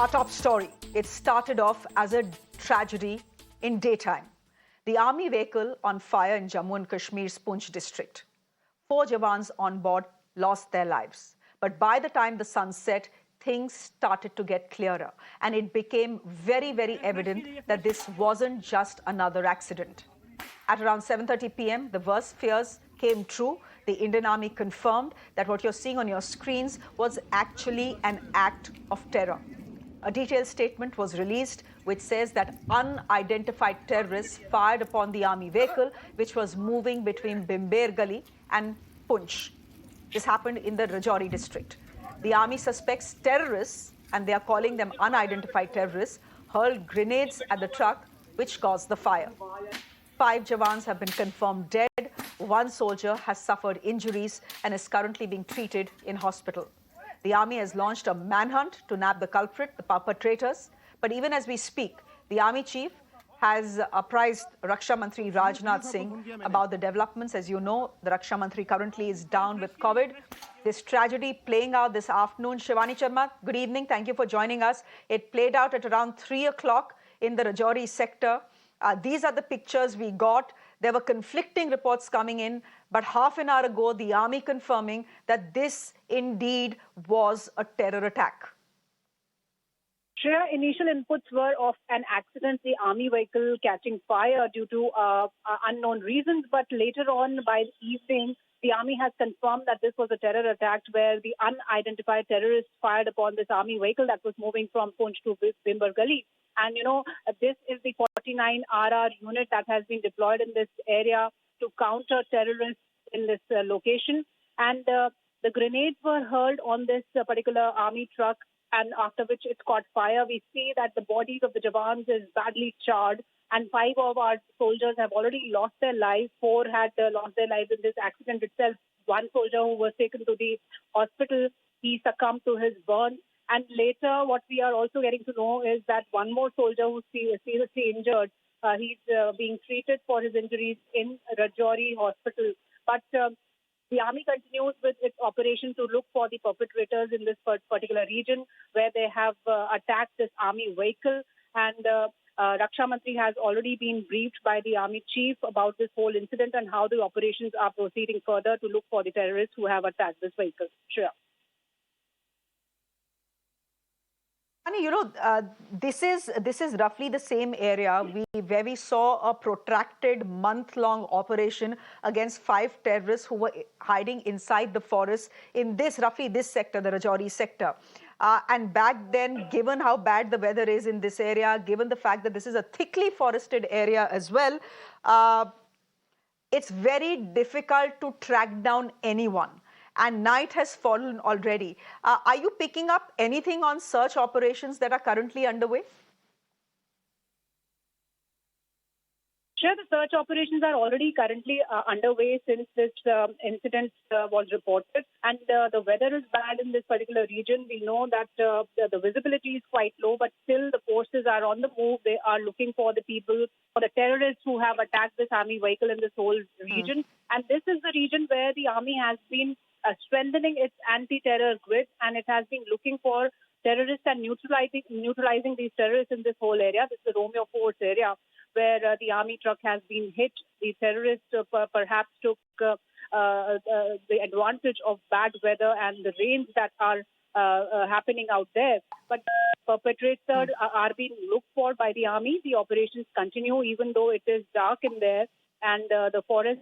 Our top story. It started off as a tragedy in daytime. The army vehicle on fire in Jammu and Kashmir's Poonch district. 4 Jawans on board lost their lives. But by the time the sun set, things started to get clearer. And it became very, very evident that this wasn't just another accident. At around 7:30 p.m., the worst fears came true. The Indian Army confirmed that what you're seeing on your screens was actually an act of terror. A detailed statement was released which says that unidentified terrorists fired upon the army vehicle which was moving between Bimber Gully and Poonch. This happened in the Rajouri district. The army suspects terrorists, and they are calling them unidentified terrorists, hurled grenades at the truck which caused the fire. 5 Jawans have been confirmed dead. 1 soldier has suffered injuries and is currently being treated in hospital. The army has launched a manhunt to nab the culprit, the perpetrators. But even as we speak, the army chief has apprised Raksha Mantri Rajnath Singh about the developments. As you know, the Raksha Mantri currently is down with COVID. This tragedy playing out this afternoon. Shivani Sharma, good evening. Thank you for joining us. It played out at around 3 o'clock in the Rajouri sector. These are the pictures we got. There were conflicting reports coming in, but half an hour ago, the army confirming that this indeed was a terror attack. Shreya, initial inputs were of an accident, the army vehicle catching fire due to unknown reasons, but later on by the evening, the army has confirmed that this was a terror attack where the unidentified terrorists fired upon this army vehicle that was moving from Poonch to Bimber Gully. And, this is the 49 RR unit that has been deployed in this area to counter terrorists in this location. And the grenades were hurled on this particular army truck, and after which it caught fire. We see that the bodies of the Jawans is badly charred, and 5 of our soldiers have already lost their lives. 4 had lost their lives in this accident itself. 1 soldier who was taken to the hospital, he succumbed to his burns. And later, what we are also getting to know is that 1 more soldier who's seriously injured, he's being treated for his injuries in Rajouri hospital. But the army continues with its operation to look for the perpetrators in this particular region where they have attacked this army vehicle. And Raksha Mantri has already been briefed by the army chief about this whole incident and how the operations are proceeding further to look for the terrorists who have attacked this vehicle. Sure. This is roughly the same area where we saw a protracted month-long operation against 5 terrorists who were hiding inside the forest in roughly this sector, the Rajouri sector. And back then, given how bad the weather is in this area, given the fact that this is a thickly forested area as well, it's very difficult to track down anyone. And night has fallen already. Are you picking up anything on search operations that are currently underway? Sure, the search operations are already currently underway since this incident was reported. And the weather is bad in this particular region. We know that the visibility is quite low, but still the forces are on the move. They are looking for the people, for the terrorists who have attacked this army vehicle in this whole region. And this is the region where the army has been strengthening its anti-terror grid, and it has been looking for terrorists and neutralizing these terrorists in this whole area. This is the Romeo Force area where the army truck has been hit. The terrorists perhaps took the advantage of bad weather and the rains that are happening out there. But perpetrators are being looked for by the army. The operations continue even though it is dark in there. And the forest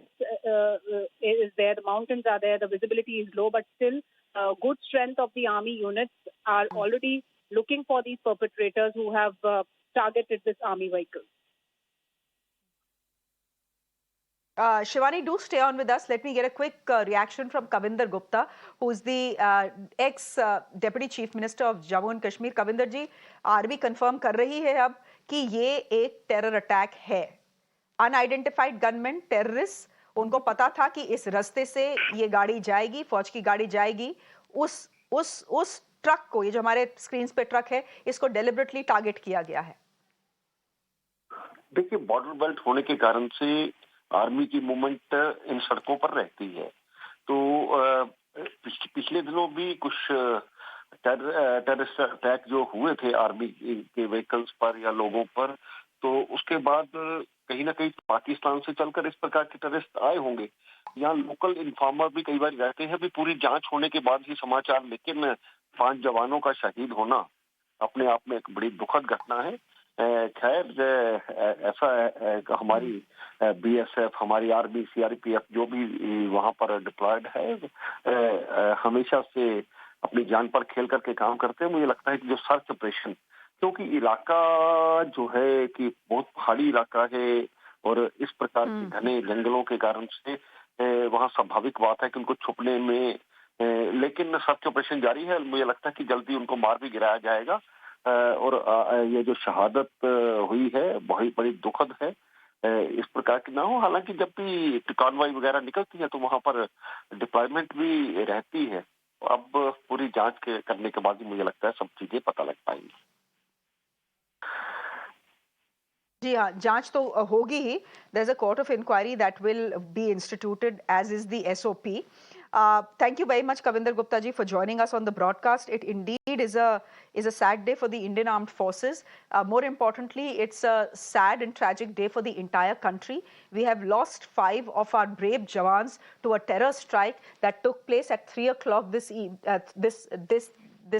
is there, the mountains are there, the visibility is low, but still good strength of the army units are already looking for these perpetrators who have targeted this army vehicle. Shivani, do stay on with us. Let me get a quick reaction from Kavinder Gupta, who is the ex-Deputy Chief Minister of Jammu and Kashmir. Kavinder ji, army confirm कर रही है अब कि ये एक terror attack है. Unidentified gunman terrorist, उनको पता था कि इस रास्ते से ये गाड़ी जाएगी, फौज की गाड़ी जाएगी. उस ट्रक को, ये जो हमारे स्क्रीन पे ट्रक है, इसको डेलिबरेटली टारगेट किया गया है. देखिए, बॉर्डर बेल्ट होने के कारण से आर्मी की मूवमेंट इन सड़कों पर रहती है. तो पिछले दिनों भी कुछ टेररिस्ट अटैक जो हुए थे आर्मी के व्हीकल्स पर या लोगों पर, तो उसके बाद कहीं ना कहीं पाकिस्तान से चलकर इस प्रकार के टेररिस्ट आए होंगे। यहाँ लोकल इन्फॉर्मर भी कई बार रहते हैं, भी पूरी जांच होने के बाद ही समाचार, लेकिन 5 जवानों का शहीद होना अपने आप में एक बड़ी दुखद घटना है। खैर, ऐसा है कि हमारी बीएसएफ, हमारी आर्मी, सीआरपीएफ जो भी वहां पर डिप्लॉयड है, हमेशा से अपनी जान पर खेल करके काम करते हैं। मुझे लगता है कि जो सर्च ऑपरेशन, क्योंकि इलाका जो है कि बहुत पहाड़ी इलाका है और इस प्रकार के घने जंगलों के कारण से वहाँ स्वाभाविक बात है कि उनको छुपने में, लेकिन सर्च ऑपरेशन जारी है। मुझे लगता है कि जल्दी उनको मार भी गिराया जाएगा। और ये जो शहादत हुई है बहुत बड़ी दुखद है। इस प्रकार की ना हो। हालांकि जब भी कॉन्वॉय वगैरह निकलती है तो वहां पर डिप्लॉयमेंट भी रहती है। अब पूरी जांच करने के बाद ही मुझे लगता है सब चीजें पता लग पाएंगी। जी हाँ, जांच तो होगी ही. There's a court of inquiry that will be instituted, as is the SOP. Thank you very much, Kavinder Gupta ji, for joining us on the broadcast. It indeed is a sad day for the Indian Armed Forces. More importantly, it's a sad and tragic day for the entire country. We have lost 5 of our brave Jawans to a terror strike that took place at 3 o'clock this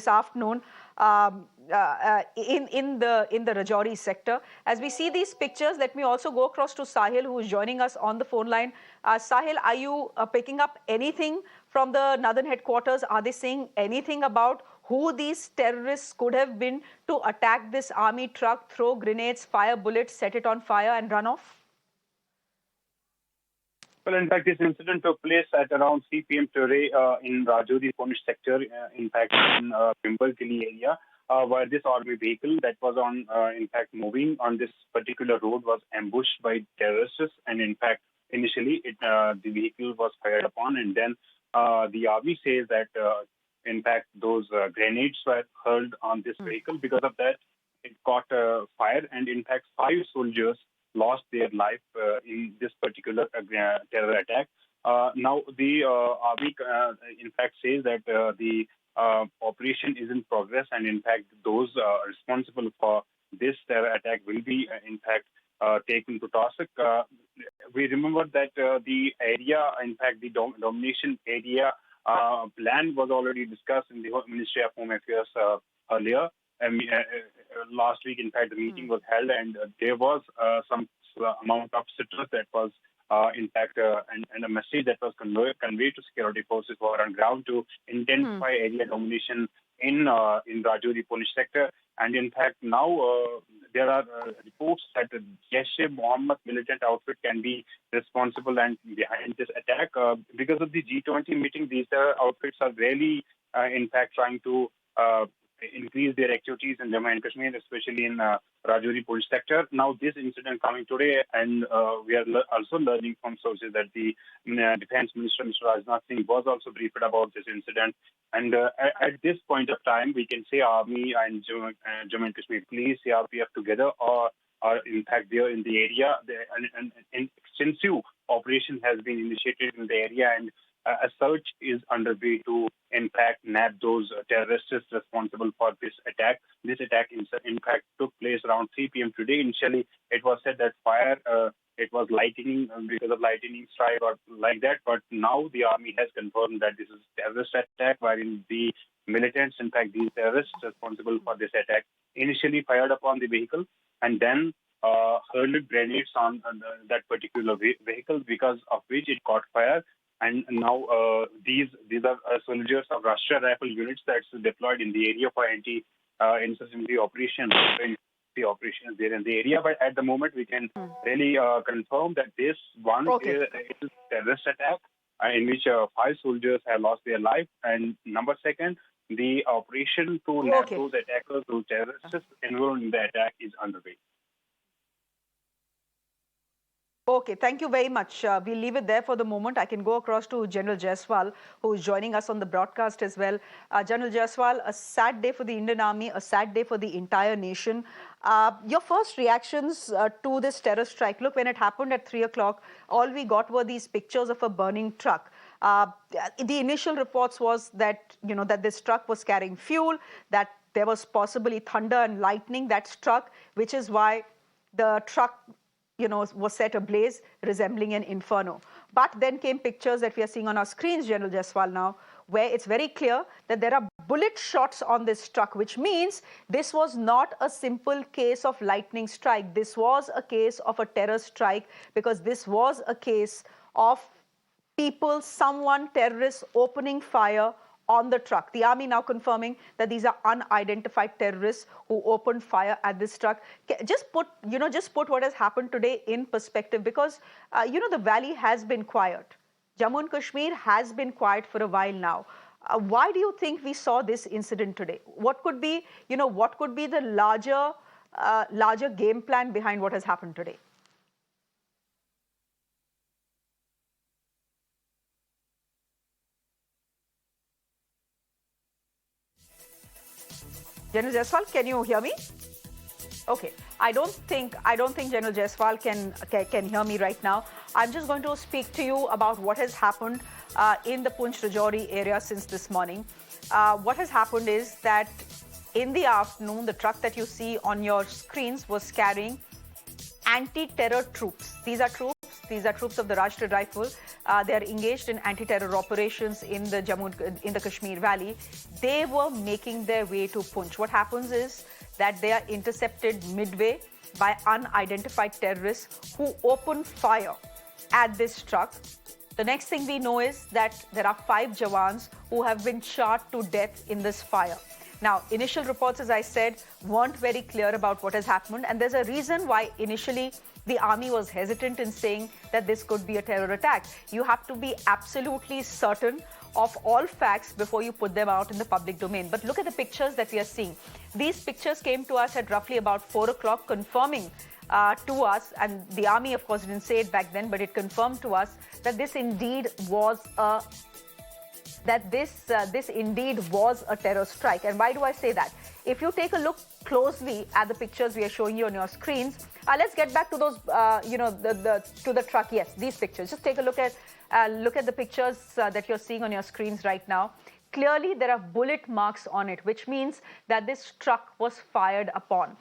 afternoon in the Rajouri sector. As we see these pictures, let me also go across to Sahil, who is joining us on the phone line. Sahil, are you picking up anything from the northern headquarters? Are they saying anything about who these terrorists could have been to attack this army truck, throw grenades, fire bullets, set it on fire and run off? Well, in fact, this incident took place at around 3 p.m. today in Rajouri Poonch sector, in fact, in Pimbalkili area, where this army vehicle that was in fact, moving on this particular road was ambushed by terrorists. And in fact, initially, the vehicle was fired upon, and then the army says that, in fact, those grenades were hurled on this vehicle. Because of that, it caught fire, and in fact, 5 soldiers lost their life in this particular terror attack. Now, the army, in fact, says that the operation is in progress, and in fact, those responsible for this terror attack will be, in fact, taken to task. We remember that the area, in fact, the domination area plan was already discussed in the Ministry of Home Affairs earlier. Last week, in fact, the meeting was held, and there was some amount of stress that was, in fact, and a message that was conveyed to security forces who are on ground to intensify area domination in Rajouri Poonch sector. And in fact, now there are reports that the Jaish-e-Mohammed militant outfit can be responsible and behind this attack. Because of the G20 meeting, these outfits are really, in fact, trying to increase their activities in Jammu and Kashmir, especially in Rajouri Poonch sector. Now, this incident coming today, and we are also learning from sources that the Defense Minister, Mr. Rajnath Singh, was also briefed about this incident. And at this point of time, we can say Army and Jammu and Kashmir Police, CRPF together are in fact there in the area. An extensive operation has been initiated in the area, and a search is underway to, in fact, nab those terrorists responsible for this attack. This attack, in fact, took place around 3 p.m. today. Initially, it was said that fire, it was lightning because of lightning strike or like that. But now the army has confirmed that this is a terrorist attack, wherein the militants, in fact, these terrorists responsible for this attack, initially fired upon the vehicle and then hurled grenades on that particular vehicle, because of which it caught fire. And now these are soldiers of Rashtriya Rifle units that's deployed in the area for anti-insurgency operations. The operations there in the area, but at the moment we can really confirm that this one is a terrorist attack in which 5 soldiers have lost their life. And number second, the operation to nab those attackers, those terrorists involved in the attack, is underway. Okay, thank you very much. We'll leave it there for the moment. I can go across to General Jaiswal, who is joining us on the broadcast as well. General Jaiswal, a sad day for the Indian Army, a sad day for the entire nation. Your first reactions to this terror strike? Look, when it happened at 3 o'clock, all we got were these pictures of a burning truck. The initial reports was that, that this truck was carrying fuel, that there was possibly thunder and lightning that struck, which is why the truck, was set ablaze, resembling an inferno. But then came pictures that we are seeing on our screens, General Jaiswal, now, where it's very clear that there are bullet shots on this truck, which means this was not a simple case of lightning strike. This was a case of a terror strike, because this was a case of someone, terrorists, opening fire on the truck. The army now confirming that these are unidentified terrorists who opened fire at this truck. Just put what has happened today in perspective, because, the valley has been quiet. Jammu and Kashmir has been quiet for a while now. Why do you think we saw this incident today? What could be, the larger game plan behind what has happened today? General Jaiswal, can you hear me? Okay, I don't think General Jaiswal can hear me right now. I'm just going to speak to you about what has happened in the Poonch Rajouri area since this morning. What has happened is that in the afternoon, the truck that you see on your screens was carrying anti-terror troops. These are troops of the Rashtriya Rifle. They are engaged in anti-terror operations in the Kashmir Valley. They were making their way to Poonch. What happens is that they are intercepted midway by unidentified terrorists who open fire at this truck. The next thing we know is that there are 5 Jawans who have been shot to death in this fire. Now, initial reports, as I said, weren't very clear about what has happened, and there's a reason why initially the army was hesitant in saying that this could be a terror attack. You have to be absolutely certain of all facts before you put them out in the public domain. But look at the pictures that we are seeing. These pictures came to us at roughly about 4 o'clock, confirming to us, and the army, of course, didn't say it back then, but it confirmed to us that this indeed was a terror strike. And why do I say that? If you take a look closely at the pictures we are showing you on your screens, let's get back to those, to the truck. Yes, these pictures. Just take a look at the pictures that you're seeing on your screens right now. Clearly, there are bullet marks on it, which means that this truck was fired upon.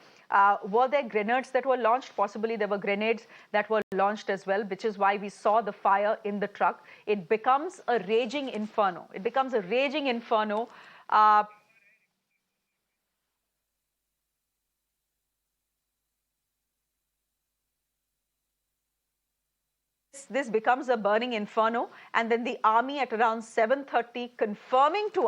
Were there grenades that were launched? Possibly there were grenades that were launched as well, which is why we saw the fire in the truck. It becomes a raging inferno. This becomes a burning inferno, and then the army at around 7:30 confirming to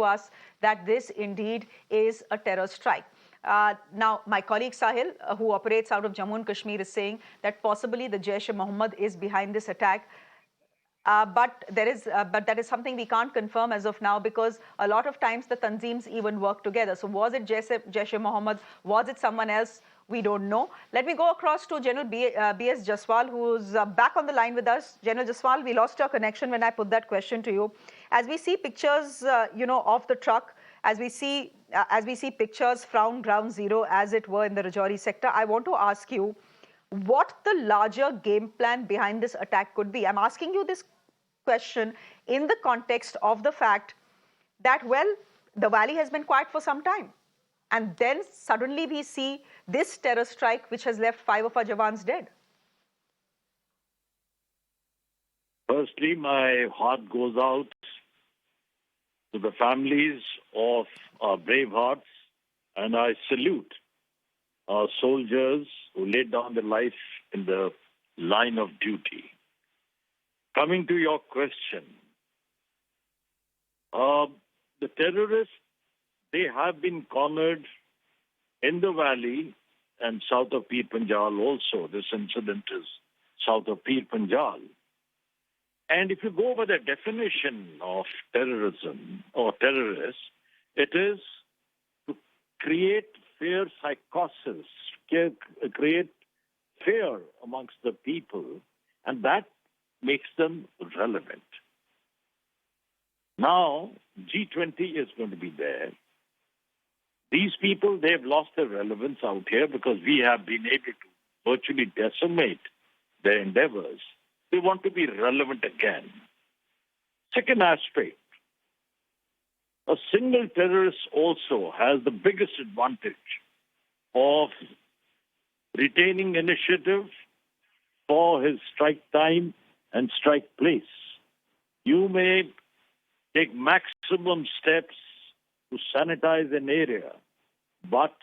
us that this indeed is a terror strike. Now, my colleague Sahil, who operates out of Jammu and Kashmir, is saying that possibly the Jaish-e-Mohammed is behind this attack. But that is something we can't confirm as of now, because a lot of times the Tanzeems even work together. So was it Jaish-e-Mohammed? Was it someone else? We don't know. Let me go across to General BS Jaiswal, who's back on the line with us. General Jaiswal, we lost your connection when I put that question to you. As we see pictures, of the truck, as we see pictures from ground zero, as it were, in the Rajouri sector, I want to ask you what the larger game plan behind this attack could be. I'm asking you this question in the context of the fact that, well, the valley has been quiet for some time, and then suddenly we see this terror strike, which has left 5 of our Jawans dead. Firstly, my heart goes out to the families of our brave hearts, and I salute our soldiers who laid down their life in the line of duty. Coming to your question, the terrorists, they have been cornered in the valley and south of Pir Panjal also. This incident is south of Pir Panjal. And if you go by the definition of terrorism or terrorists, it is to create fear psychosis, create fear amongst the people, and that makes them relevant. Now, G20 is going to be there. These people, they've lost their relevance out here because we have been able to virtually decimate their endeavors. They want to be relevant again. Second aspect, a single terrorist also has the biggest advantage of retaining initiative for his strike time and strike place. You may take maximum steps to sanitize an area, but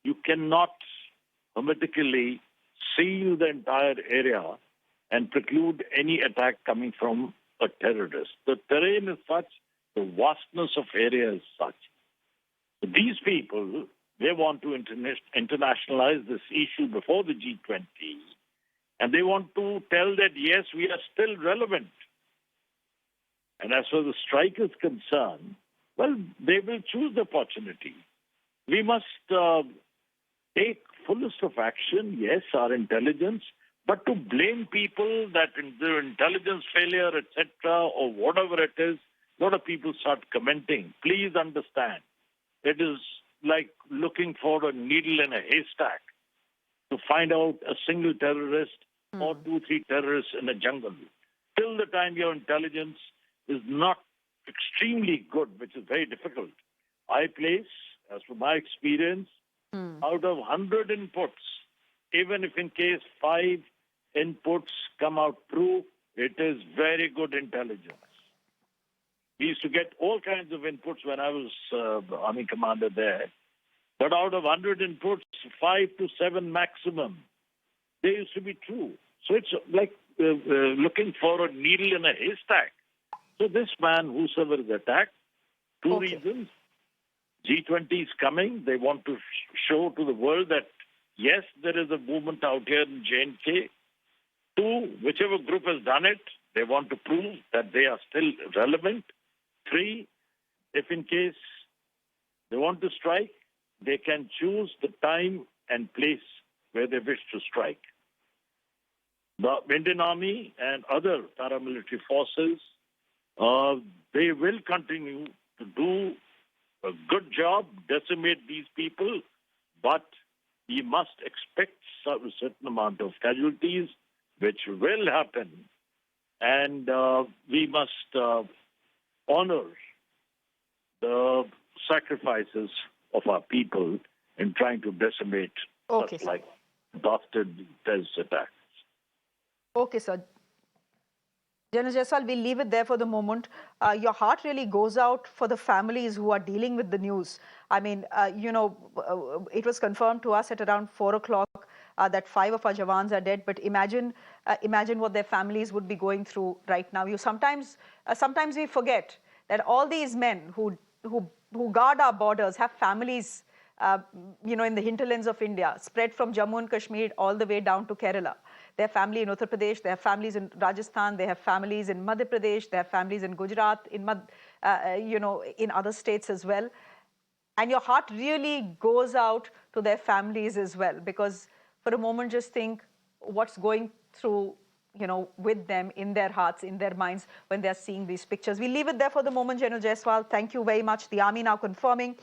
you cannot hermetically seal the entire area and preclude any attack coming from a terrorist. The terrain is such, the vastness of area is such. These people, they want to internationalize this issue before the G20, and they want to tell that, yes, we are still relevant. And as far as the strike is concerned, well, they will choose the opportunity. We must take fullest of action, yes, our intelligence, but to blame people that in their intelligence failure, etc., or whatever it is, a lot of people start commenting. Please understand, it is like looking for a needle in a haystack to find out a single terrorist or 2-3 terrorists in a jungle. Till the time your intelligence is not extremely good, which is very difficult, I place, as from my experience, out of 100 inputs, even if in case 5 inputs come out true, it is very good intelligence. We used to get all kinds of inputs when I was army commander there. But out of 100 inputs, 5 to 7 maximum, they used to be true. So it's like looking for a needle in a haystack. So this man, whosoever is attacked, two reasons. G20 is coming. They want to show to the world that, yes, there is a movement out here in J&K. 2, whichever group has done it, they want to prove that they are still relevant. 3, if in case they want to strike, they can choose the time and place where they wish to strike. The Indian Army and other paramilitary forces, they will continue to do a good job, decimate these people, but we must expect a certain amount of casualties, which will happen, and we must honor the sacrifices of our people in trying to decimate such like bastard terrorist attacks. Okay, sir. General Jaiswal, we'll leave it there for the moment. Your heart really goes out for the families who are dealing with the news. I mean, it was confirmed to us at around 4 o'clock that 5 of our Jawans are dead. But imagine what their families would be going through right now. Sometimes we forget that all these men who guard our borders have families, in the hinterlands of India, spread from Jammu and Kashmir all the way down to Kerala. They have family in Uttar Pradesh, they have families in Rajasthan, they have families in Madhya Pradesh, they have families in Gujarat, in other states as well. And your heart really goes out to their families as well, because for a moment just think what's going through, with them, in their hearts, in their minds, when they're seeing these pictures. We leave it there for the moment, General Jaiswal. Thank you very much. The Army now confirming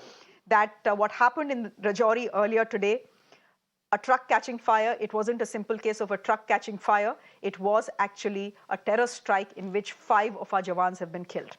that what happened in Rajouri earlier today, a truck catching fire, it wasn't a simple case of a truck catching fire. It was actually a terror strike in which 5 of our Jawans have been killed.